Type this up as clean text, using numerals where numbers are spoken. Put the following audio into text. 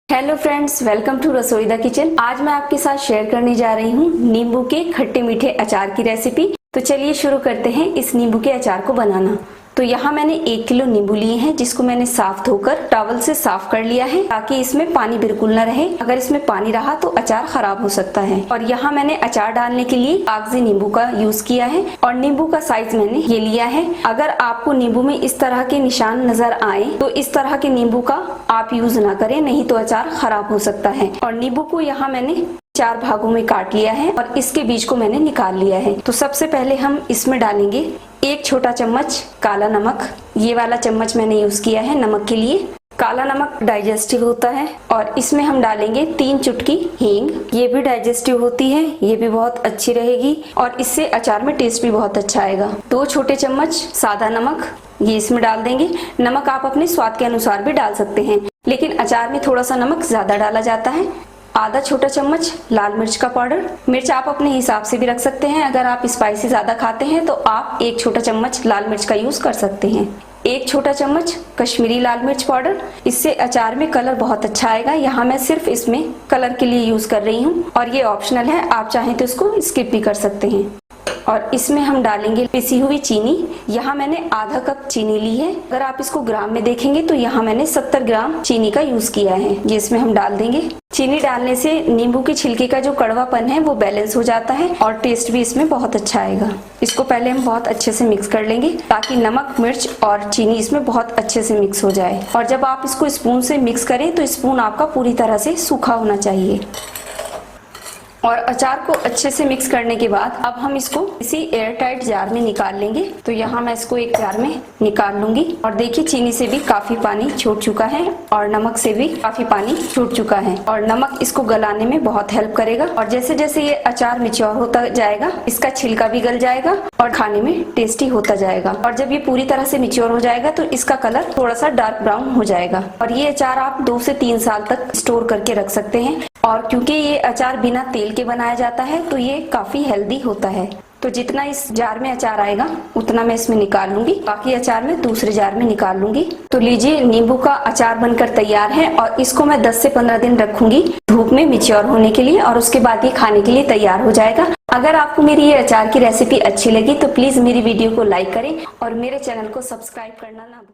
Hello friends, welcome to रसोई the kitchen. आज मैं आपके साथ शेयर करने जा रही हूँ नींबू के खट्टे मीठे अचार की रेसिपी। तो चलिए शुरू करते हैं इस नींबू के अचार को बनाना। तो यहाँ मैंने 1 किलो नींबू लिए हैं, जिसको मैंने साफ धोकर टॉवल से साफ कर लिया है ताकि इसमें पानी बिल्कुल न रहे। अगर इसमें पानी रहा तो अचार खराब हो सकता है। और यहाँ मैंने अचार डालने के लिए कागजी नींबू का यूज किया है और नींबू का साइज मैंने ये लिया है। अगर आपको नींबू में इस तरह के निशान नजर आए तो इस तरह के नींबू का आप यूज ना करें, नहीं तो अचार खराब हो सकता है। और नींबू को यहाँ मैंने 4 भागों में काट लिया है और इसके बीज को मैंने निकाल लिया है। तो सबसे पहले हम इसमें डालेंगे 1 छोटा चम्मच काला नमक। ये वाला चम्मच मैंने यूज किया है नमक के लिए। काला नमक डाइजेस्टिव होता है। और इसमें हम डालेंगे 3 चुटकी हींग। ये भी डाइजेस्टिव होती है, ये भी बहुत अच्छी रहेगी और इससे अचार में टेस्ट भी बहुत अच्छा आएगा। 2 छोटे चम्मच सादा नमक ये इसमें डाल देंगे। नमक आप अपने स्वाद के अनुसार भी डाल सकते हैं, लेकिन अचार में थोड़ा सा नमक ज्यादा डाला जाता है। आधा छोटा चम्मच लाल मिर्च का पाउडर। मिर्च आप अपने हिसाब से भी रख सकते हैं। अगर आप स्पाइसी ज्यादा खाते हैं तो आप 1 छोटा चम्मच लाल मिर्च का यूज कर सकते हैं। 1 छोटा चम्मच कश्मीरी लाल मिर्च पाउडर। इससे अचार में कलर बहुत अच्छा आएगा। यहाँ मैं सिर्फ इसमें कलर के लिए यूज कर रही हूँ और ये ऑप्शनल है, आप चाहें तो इसको स्किप भी कर सकते हैं। और इसमें हम डालेंगे पिसी हुई चीनी। यहाँ मैंने आधा कप चीनी ली है। अगर आप इसको ग्राम में देखेंगे तो यहाँ मैंने 70 ग्राम चीनी का यूज किया है। ये इसमें हम डाल देंगे। चीनी डालने से नींबू के छिलके का जो कड़वापन है वो बैलेंस हो जाता है और टेस्ट भी इसमें बहुत अच्छा आएगा। इसको पहले हम बहुत अच्छे से मिक्स कर लेंगे ताकि नमक, मिर्च और चीनी इसमें बहुत अच्छे से मिक्स हो जाए। और जब आप इसको स्पून से मिक्स करें तो स्पून आपका पूरी तरह से सूखा होना चाहिए। और अचार को अच्छे से मिक्स करने के बाद अब हम इसको इसी एयर टाइट जार में निकाल लेंगे। तो यहाँ मैं इसको एक जार में निकाल लूंगी। और देखिए चीनी से भी काफी पानी छूट चुका है और नमक से भी काफी पानी छूट चुका है और नमक इसको गलाने में बहुत हेल्प करेगा। और जैसे जैसे ये अचार मिच्योर होता जाएगा इसका छिलका भी गल जाएगा और खाने में टेस्टी होता जाएगा। और जब ये पूरी तरह से मिच्योर हो जाएगा तो इसका कलर थोड़ा सा डार्क ब्राउन हो जाएगा। और ये अचार आप 2 से 3 साल तक स्टोर करके रख सकते हैं। और क्योंकि ये अचार बिना तेल के बनाया जाता है तो ये काफी हेल्दी होता है। तो जितना इस जार में अचार आएगा उतना मैं इसमें निकाल लूंगी, बाकी अचार मैं दूसरे जार में निकाल लूंगी। तो लीजिए नींबू का अचार बनकर तैयार है और इसको मैं 10 से 15 दिन रखूंगी धूप में मिच्योर होने के लिए और उसके बाद ये खाने के लिए तैयार हो जाएगा। अगर आपको मेरी ये अचार की रेसिपी अच्छी लगी तो प्लीज मेरी वीडियो को लाइक करें और मेरे चैनल को सब्सक्राइब करना ना भूलें।